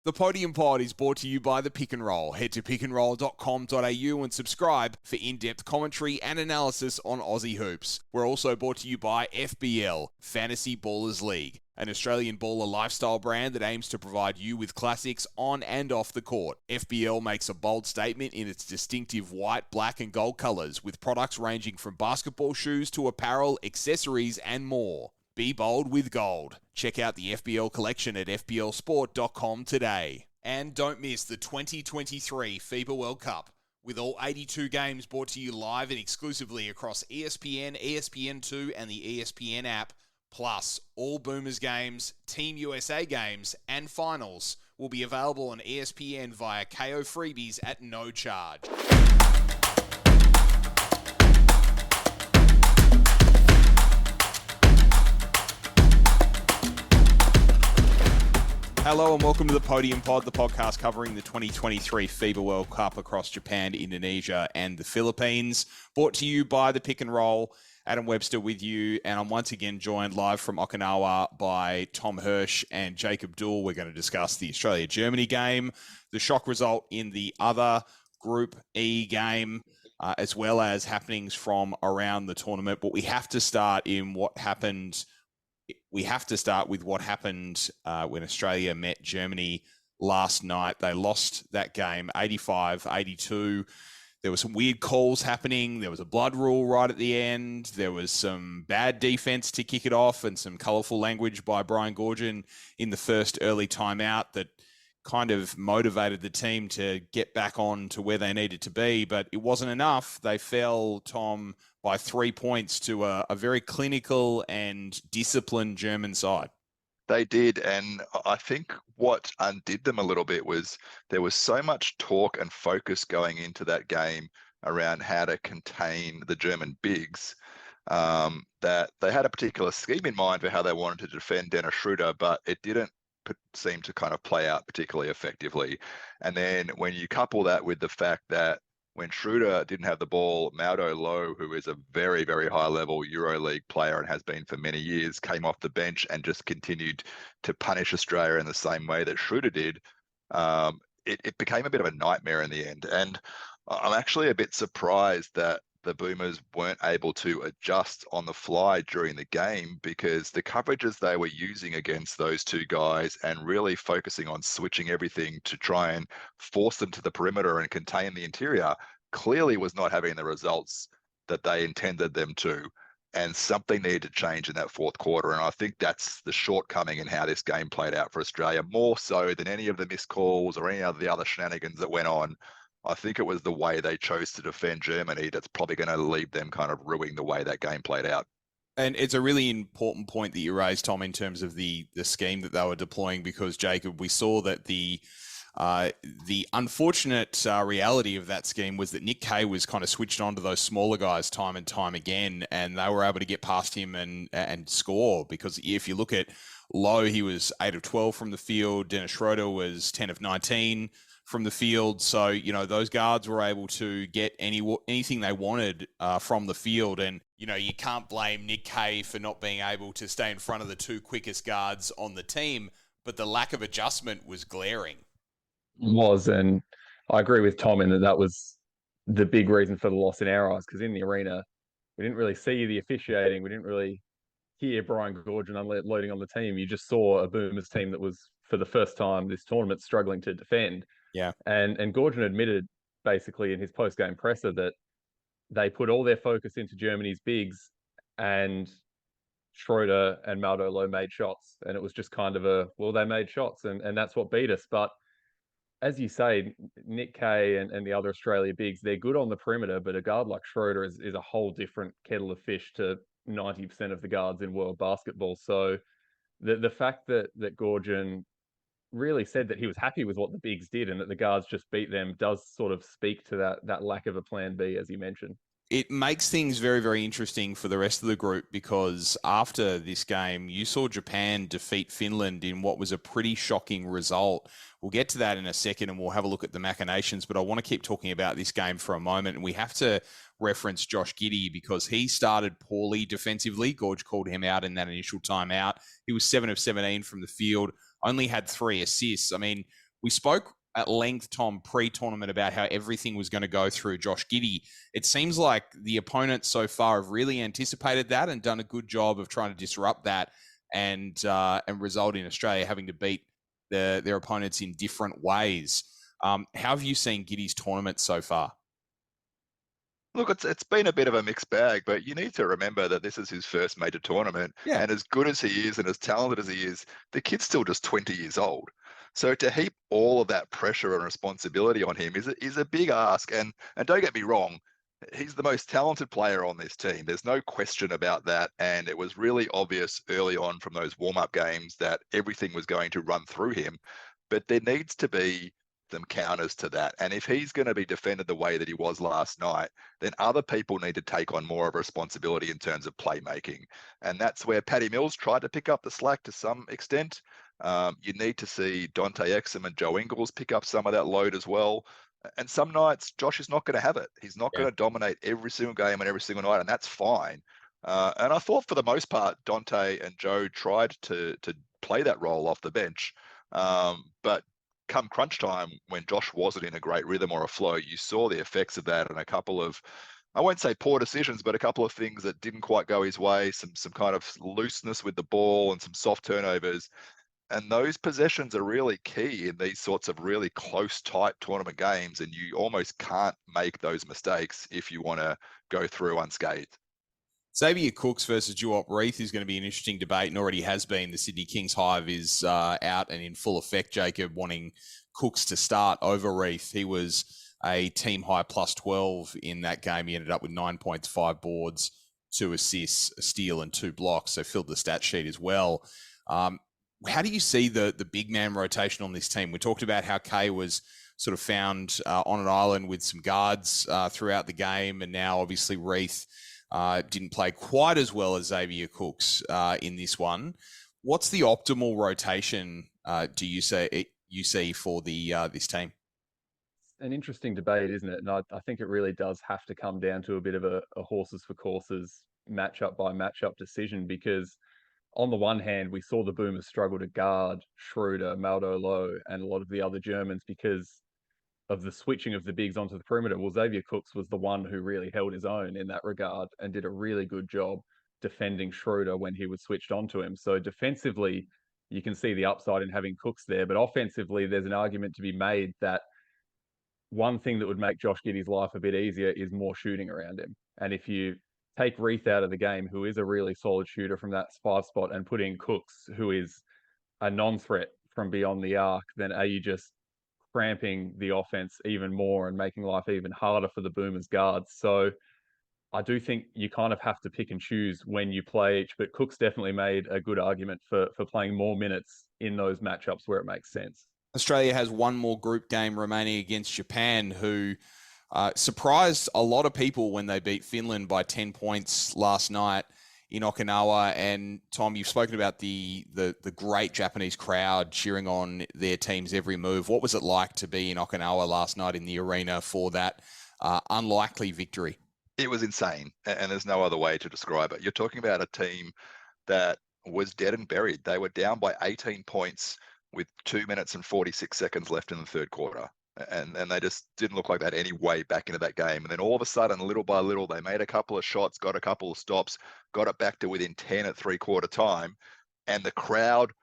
The Podium Pod is brought to you by The Pick and Roll. Head to pickandroll.com.au and subscribe for in-depth commentary and analysis on Aussie hoops. We're also brought to you by FBL, Fantasy Ballers League, an Australian baller lifestyle brand that aims to provide you with classics on and off the court. FBL makes a bold statement in its distinctive white, black and gold colours, with products ranging from basketball shoes to apparel, accessories and more. Be bold with gold. Check out the FBL collection at fblsport.com today. And don't miss the 2023 FIBA World Cup, with all 82 games brought to you live and exclusively across ESPN, ESPN2 and the ESPN app. Plus, all Boomers games, Team USA games and finals will be available on ESPN via KO freebies at no charge. Hello and welcome to the Podium Pod, the podcast covering the 2023 FIBA World Cup across Japan, Indonesia and the Philippines. Brought to you by The Pick and Roll. Adam Webster with you, and I'm once again joined live from Okinawa by Tom Hirsch and Jacob Dool. We're going to discuss the Australia-Germany game, the shock result in the other Group E game, as well as happenings from around the tournament. But we have to start in what happened. We have to start with what happened when Australia met Germany last night. They lost that game 85-82. There were some weird calls happening. There was a blood rule right at the end. There was some bad defense to kick it off and some colourful language by Brian Goorjian in the first early timeout that kind of motivated the team to get back on to where they needed to be. But it wasn't enough. They fell, Tom, by 3 points to a very clinical and disciplined German side. They did, and I think what undid them a little bit was there was so much talk and focus going into that game around how to contain the German bigs that they had a particular scheme in mind for how they wanted to defend Dennis Schröder, but it didn't seem to kind of play out particularly effectively. And then when you couple that with the fact that when Schröder didn't have the ball, Maodo Low, who is a very, very high-level EuroLeague player and has been for many years, came off the bench and just continued to punish Australia in the same way that Schröder did. It became a bit of a nightmare in the end. And I'm actually a bit surprised that the Boomers weren't able to adjust on the fly during the game, because the coverages they were using against those two guys and really focusing on switching everything to try and force them to the perimeter and contain the interior clearly was not having the results that they intended them to. And something needed to change in that fourth quarter. And I think that's the shortcoming in how this game played out for Australia, more so than any of the missed calls or any of the other shenanigans that went on. I think it was the way they chose to defend Germany that's probably going to leave them kind of ruining the way that game played out. And it's a really important point that you raised, Tom, in terms of the scheme that they were deploying, because, Jacob, we saw that the unfortunate reality of that scheme was that Nick Kay was kind of switched on to those smaller guys time and time again, and they were able to get past him and score. Because if you look at Lowe, he was 8 of 12 from the field. Dennis Schröder was 10 of 19 from the field. So, you know, those guards were able to get anything they wanted from the field. And, you know, you can't blame Nick Kay for not being able to stay in front of the two quickest guards on the team, but the lack of adjustment was glaring. Was, and I agree with Tom in that was the big reason for the loss in our eyes, because in the arena, we didn't really see the officiating. We didn't really hear Brian Goorjian unloading on the team. You just saw a Boomers team that was, for the first time this tournament, struggling to defend. Yeah. And Goorjian admitted basically in his post-game presser that they put all their focus into Germany's bigs, and Schröder and Maodo Low made shots. And it was just kind of they made shots and that's what beat us. But as you say, Nick Kay and the other Australia bigs, they're good on the perimeter, but a guard like Schröder is a whole different kettle of fish to 90% of the guards in world basketball. So the fact that Goorjian really said that he was happy with what the bigs did and that the guards just beat them does sort of speak to that lack of a plan B, as you mentioned. It makes things very, very interesting for the rest of the group, because after this game, you saw Japan defeat Finland in what was a pretty shocking result. We'll get to that in a second and we'll have a look at the machinations, but I want to keep talking about this game for a moment. And we have to reference Josh Giddey because he started poorly defensively. Gorge called him out in that initial timeout. He was 7 of 17 from the field, only had 3 assists. I mean, We spoke at length, Tom, pre-tournament about how everything was going to go through Josh Giddey. It seems like the opponents so far have really anticipated that and done a good job of trying to disrupt that and result in Australia having to beat their opponents in different ways. How have you seen Giddey's tournament so far? Look, it's been a bit of a mixed bag, but you need to remember that this is his first major tournament. Yeah. And as good as he is and as talented as he is, the kid's still just 20 years old. So to heap all of that pressure and responsibility on him is a big ask. And don't get me wrong, he's the most talented player on this team. There's no question about that. And it was really obvious early on from those warm-up games that everything was going to run through him. But there needs to be some counters to that. And if he's going to be defended the way that he was last night, then other people need to take on more of a responsibility in terms of playmaking. And that's where Paddy Mills tried to pick up the slack to some extent. You need to see Dante Exum and Joe Ingles pick up some of that load as well. And some nights, Josh is not going to have it. He's not going to dominate every single game and every single night, and that's fine. And I thought for the most part, Dante and Joe tried to play that role off the bench. But come crunch time, when Josh wasn't in a great rhythm or a flow, you saw the effects of that and a couple of, I won't say poor decisions, but a couple of things that didn't quite go his way, some kind of looseness with the ball and some soft turnovers. And those possessions are really key in these sorts of really close, tight tournament games. And you almost can't make those mistakes if you want to go through unscathed. Xavier Cooks versus Duop Reith is going to be an interesting debate and already has been. The Sydney Kings hive is out and in full effect, Jacob, wanting Cooks to start over Reith. He was a team high plus 12 in that game. He ended up with 9 points, 5 boards, 2 assists, a steal and 2 blocks, so filled the stat sheet as well. How do you see the big man rotation on this team? We talked about how Kay was sort of found on an island with some guards throughout the game, and now obviously Reith didn't play quite as well as Xavier Cooks in this one. What's the optimal rotation do you see for this team? An interesting debate, isn't it? And I think it really does have to come down to a bit of a horses for courses, matchup by matchup decision, because on the one hand, we saw the Boomers struggle to guard Schröder, Maldo Low, and a lot of the other Germans because of the switching of the bigs onto the perimeter. Well, Xavier Cooks was the one who really held his own in that regard and did a really good job defending Schröder when he was switched onto him. So defensively, you can see the upside in having Cooks there. But offensively, there's an argument to be made that one thing that would make Josh Giddey's life a bit easier is more shooting around him. And if you take Reith out of the game, who is a really solid shooter from that 5 spot, and put in Cooks, who is a non-threat from beyond the arc, then are you just cramping the offense even more and making life even harder for the Boomers guards? So I do think you kind of have to pick and choose when you play each, but Cooks definitely made a good argument for playing more minutes in those matchups where it makes sense. Australia has one more group game remaining against Japan, who surprised a lot of people when they beat Finland by 10 points last night in Okinawa. And Tom, you've spoken about the great Japanese crowd cheering on their team's every move. What was it like to be in Okinawa last night in the arena for that unlikely victory? It was insane, and there's no other way to describe it. You're talking about a team that was dead and buried. They were down by 18 points with 2 minutes and 46 seconds left in the third quarter. And they just didn't look like they had any way back into that game. And then all of a sudden, little by little, they made a couple of shots, got a couple of stops, got it back to within 10 at 3-quarter time. And the crowd,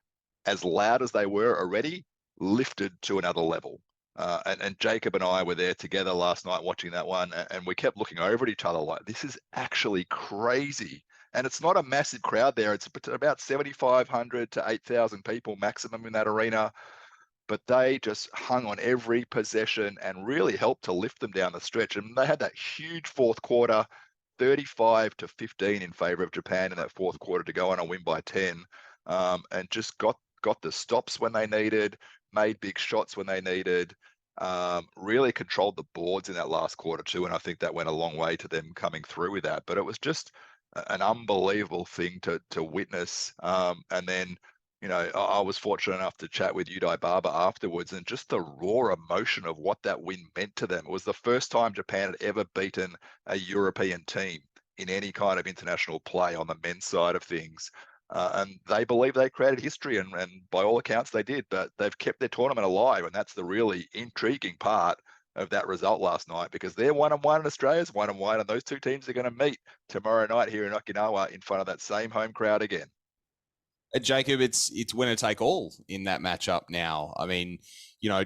as loud as they were already, lifted to another level. And Jacob and I were there together last night watching that one. And we kept looking over at each other like, this is actually crazy. And it's not a massive crowd there. It's about 7,500 to 8,000 people maximum in that arena. But they just hung on every possession and really helped to lift them down the stretch. And they had that huge fourth quarter, 35-15 in favor of Japan in that fourth quarter to go on and win by 10, and just got the stops when they needed, made big shots when they needed, really controlled the boards in that last quarter too. And I think that went a long way to them coming through with that. But it was just an unbelievable thing to witness. And then, you know, I was fortunate enough to chat with Udai Baba afterwards, and just the raw emotion of what that win meant to them. It was the first time Japan had ever beaten a European team in any kind of international play on the men's side of things. And they believe they created history, and by all accounts they did, but they've kept their tournament alive, and that's the really intriguing part of that result last night, because they're 1-1 and Australia's 1-1, and those two teams are going to meet tomorrow night here in Okinawa in front of that same home crowd again. Jacob, it's winner take all in that matchup now. I mean,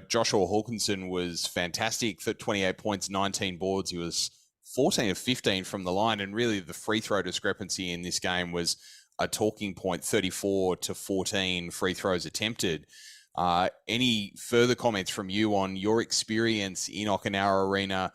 Joshua Hawkinson was fantastic for 28 points, 19 boards. He was 14 of 15 from the line, and really the free throw discrepancy in this game was a talking point, 34 to 14 free throws attempted. Any further comments from you on your experience in Okinawa Arena,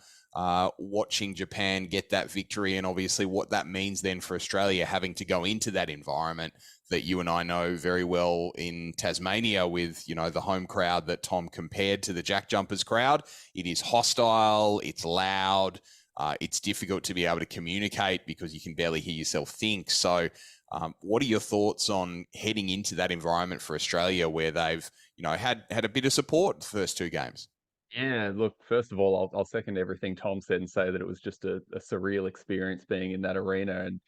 watching Japan get that victory, and obviously what that means then for Australia having to go into that environment that you and I know very well in Tasmania with, the home crowd that Tom compared to the Jack Jumpers crowd? It is hostile, it's loud, it's difficult to be able to communicate because you can barely hear yourself think. So what are your thoughts on heading into that environment for Australia where they've, had a bit of support the first two games? Yeah, look, first of all, I'll second everything Tom said and say that it was just a surreal experience being in that arena. And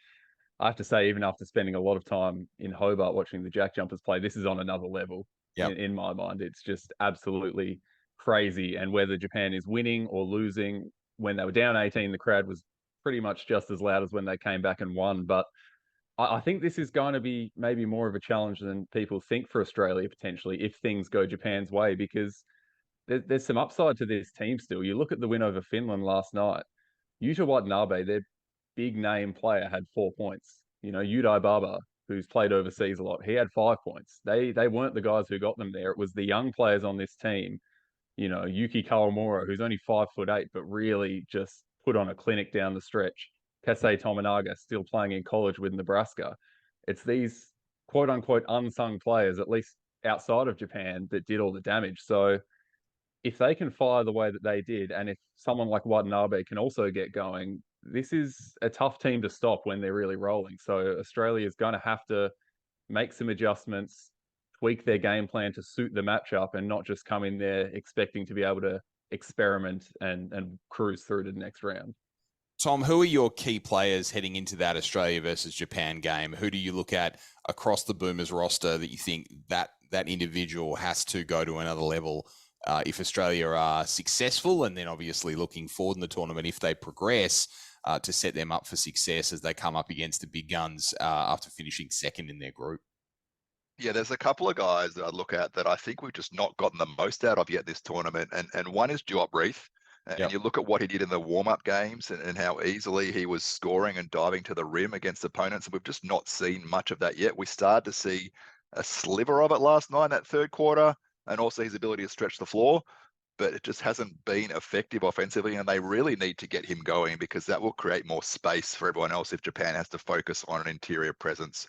I have to say, even after spending a lot of time in Hobart watching the Jack Jumpers play, this is on another level. Yep. In my mind. It's just absolutely crazy. And whether Japan is winning or losing, when they were down 18, the crowd was pretty much just as loud as when they came back and won. But I think this is going to be maybe more of a challenge than people think for Australia, potentially, if things go Japan's way, because there's some upside to this team still. You look at the win over Finland last night. Yuta Watanabe, their big name player, had 4 points. Udai Baba, who's played overseas a lot, he had 5 points. They weren't the guys who got them there. It was the young players on this team. Yuki Kawamura, who's only 5'8", but really just put on a clinic down the stretch. Kasei Tominaga, still playing in college with Nebraska. It's these quote unquote unsung players, at least outside of Japan, that did all the damage. So if they can fire the way that they did, and if someone like Watanabe can also get going, this is a tough team to stop when they're really rolling. So Australia is going to have to make some adjustments, tweak their game plan to suit the matchup, and not just come in there expecting to be able to experiment and cruise through to the next round. Tom, who are your key players heading into that Australia versus Japan game? Who do you look at across the Boomers roster that you think that individual has to go to another level if Australia are successful, and then obviously looking forward in the tournament if they progress to set them up for success as they come up against the big guns after finishing second in their group? Yeah, there's a couple of guys that I look at that I think we've just not gotten the most out of yet this tournament, and one is Duop Reith. And Yep. you look at what he did in the warm-up games and how easily he was scoring and diving to the rim against opponents, and we've just not seen much of that yet. We started to see a sliver of it last night in that third quarter, and also his ability to stretch the floor, but it just hasn't been effective offensively, and they really need to get him going because that will create more space for everyone else if Japan has to focus on an interior presence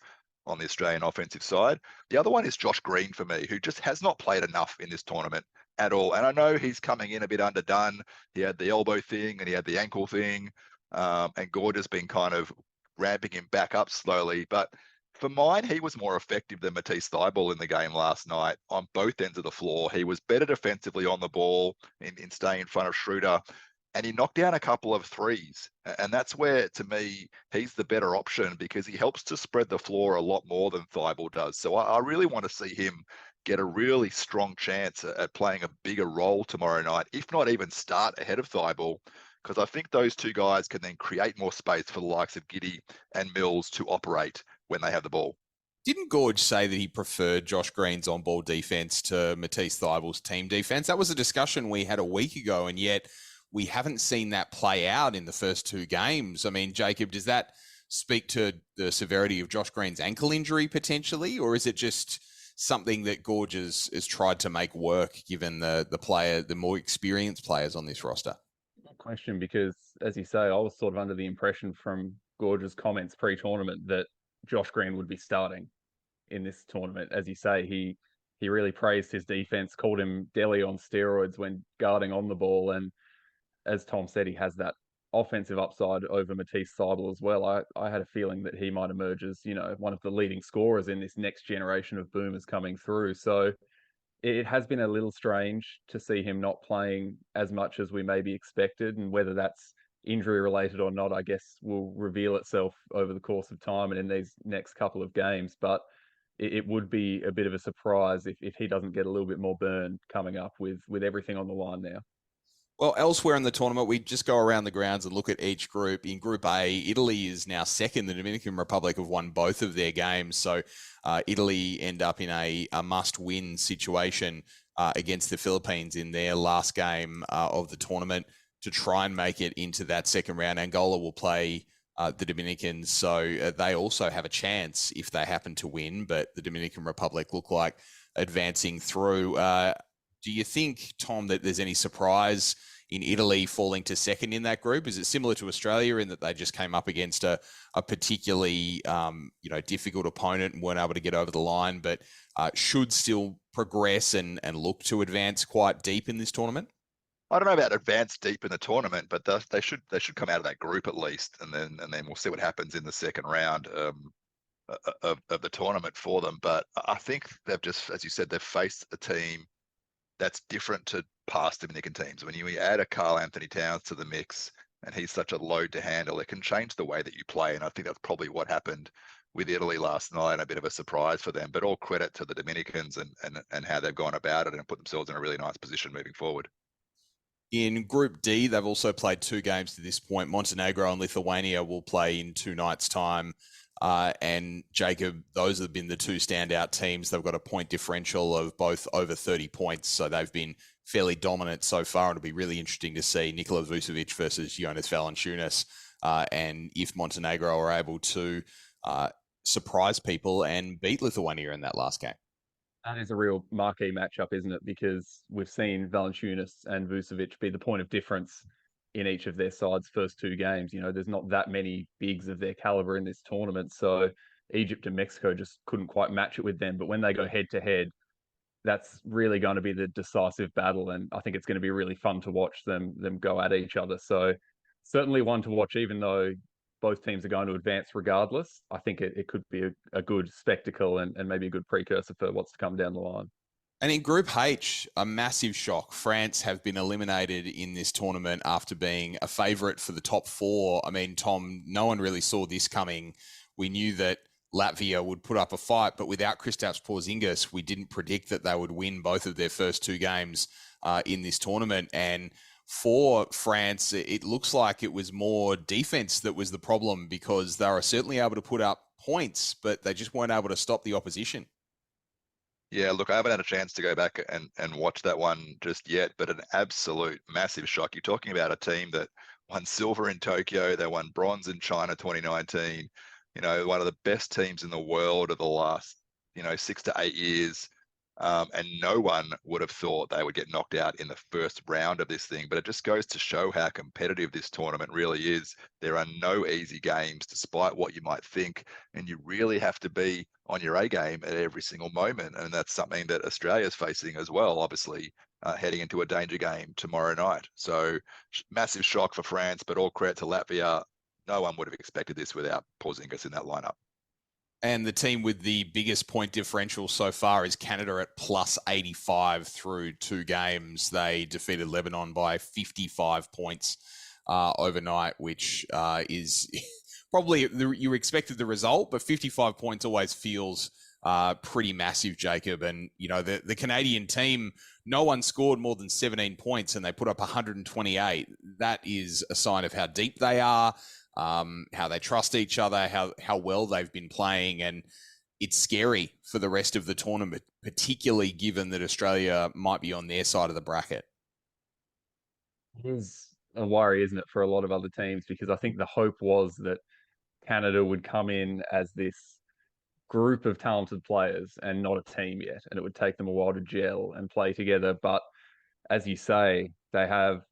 on the Australian offensive side. The other one is Josh Green for me, who just has not played enough in this tournament at all. And I know he's coming in a bit underdone. He had the elbow thing and he had the ankle thing, and Gord has been kind of ramping him back up slowly. But for mine, he was more effective than Matisse Thybulle in the game last night on both ends of the floor. He was better defensively on the ball in staying in front of Schröder, and he knocked down a couple of threes. And that's where, to me, he's the better option because he helps to spread the floor a lot more than Thybulle does. So I really want to see him get a really strong chance at playing a bigger role tomorrow night, if not even start ahead of Thybulle, because I think those two guys can then create more space for the likes of Giddy and Mills to operate when they have the ball. Didn't Gorge say that he preferred Josh Green's on-ball defense to Matisse Thybulle's team defense? That was a discussion we had a week ago, and yet we haven't seen that play out in the first two games. I mean, Jacob, does that speak to the severity of Josh Green's ankle injury potentially, or is it just something that Gorge has tried to make work given the more experienced players on this roster? Good question, because as you say, I was sort of under the impression from Gorge's comments pre-tournament that Josh Green would be starting in this tournament. As you say, he really praised his defense, called him Delhi on steroids when guarding on the ball. And as Tom said, he has that offensive upside over Matisse Thybulle as well. I had a feeling that he might emerge as, one of the leading scorers in this next generation of boomers coming through. So it has been a little strange to see him not playing as much as we maybe expected, and whether that's injury related or not, I guess will reveal itself over the course of time and in these next couple of games. But it would be a bit of a surprise if he doesn't get a little bit more burn coming up with everything on the line now. Well, elsewhere in the tournament, we just go around the grounds and look at each group. In Group A, Italy is now second. The Dominican Republic have won both of their games. So Italy end up in a must-win situation against the Philippines in their last game of the tournament to try and make it into that second round. Angola will play the Dominicans, so they also have a chance if they happen to win, but the Dominican Republic look like advancing through. Do you think, Tom, that there's any surprise in Italy falling to second in that group? Is it similar to Australia in that they just came up against a particularly difficult opponent and weren't able to get over the line, but should still progress and look to advance quite deep in this tournament? I don't know about advanced deep in the tournament, but they should come out of that group at least, and then we'll see what happens in the second round of the tournament for them. But I think they've just, as you said, they've faced a team that's different to past Dominican teams. When you add a Karl Anthony Towns to the mix, and he's such a load to handle, it can change the way that you play. And I think that's probably what happened with Italy last night, a bit of a surprise for them. But all credit to the Dominicans and how they've gone about it and put themselves in a really nice position moving forward. In Group D, they've also played 2 games to this point. Montenegro and Lithuania will play in 2 nights' time. And Jacob, those have been the 2 standout teams. They've got a point differential of both over 30 points. So they've been fairly dominant so far. It'll be really interesting to see Nikola Vucevic versus Jonas Valanciunas. And if Montenegro are able to surprise people and beat Lithuania in that last game. That is a real marquee matchup, isn't it? Because we've seen Valanciunas and Vucevic be the point of difference in each of their sides' first 2 games. There's not that many bigs of their caliber in this tournament. So Egypt and Mexico just couldn't quite match it with them. But when they go head to head, that's really going to be the decisive battle. And I think it's going to be really fun to watch them go at each other. So certainly one to watch, even though both teams are going to advance regardless. I think it could be a good spectacle and maybe a good precursor for what's to come down the line. And in Group H, a massive shock. France have been eliminated in this tournament after being a favourite for the top 4. I mean, Tom, no one really saw this coming. We knew that Latvia would put up a fight, but without Kristaps Porzingis, we didn't predict that they would win both of their first 2 games in this tournament. And for France, it looks like it was more defense that was the problem, because they were certainly able to put up points, but they just weren't able to stop the opposition. Yeah, look, I haven't had a chance to go back and watch that one just yet, but an absolute massive shock. You're talking about a team that won silver in Tokyo, they won bronze in China 2019, one of the best teams in the world of the last, 6 to 8 years. And no one would have thought they would get knocked out in the first round of this thing. But it just goes to show how competitive this tournament really is. There are no easy games, despite what you might think. And you really have to be on your A game at every single moment. And that's something that Australia is facing as well, obviously, heading into a danger game tomorrow night. So massive shock for France, but all credit to Latvia. No one would have expected this without Porzingis in that lineup. And the team with the biggest point differential so far is Canada at plus 85 through 2 games. They defeated Lebanon by 55 points overnight, which is probably you expected the result, but 55 points always feels pretty massive, Jacob. And, the Canadian team, no one scored more than 17 points and they put up 128. That is a sign of how deep they are. How they trust each other, how well they've been playing, and it's scary for the rest of the tournament, particularly given that Australia might be on their side of the bracket. It is a worry, isn't it, for a lot of other teams, because I think the hope was that Canada would come in as this group of talented players and not a team yet, and it would take them a while to gel and play together. But as you say, they have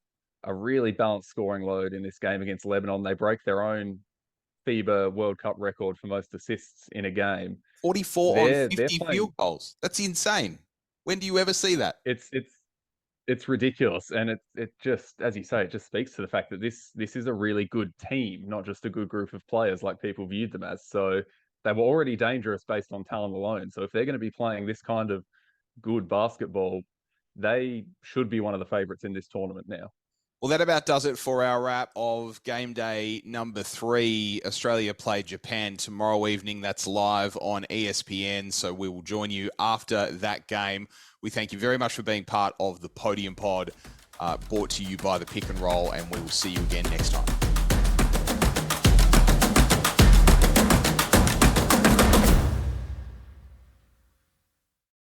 a really balanced scoring load in this game against Lebanon. They break their own FIBA World Cup record for most assists in a game. 44 on 50 field goals. That's insane. When do you ever see that? It's ridiculous. And it just, as you say, it just speaks to the fact that this is a really good team, not just a good group of players like people viewed them as. So they were already dangerous based on talent alone. So if they're going to be playing this kind of good basketball, they should be one of the favorites in this tournament now. Well, that about does it for our wrap of game day number 3. Australia play Japan tomorrow evening. That's live on ESPN. So we will join you after that game. We thank you very much for being part of the Podium Pod, brought to you by the Pick and Roll, and we will see you again next time.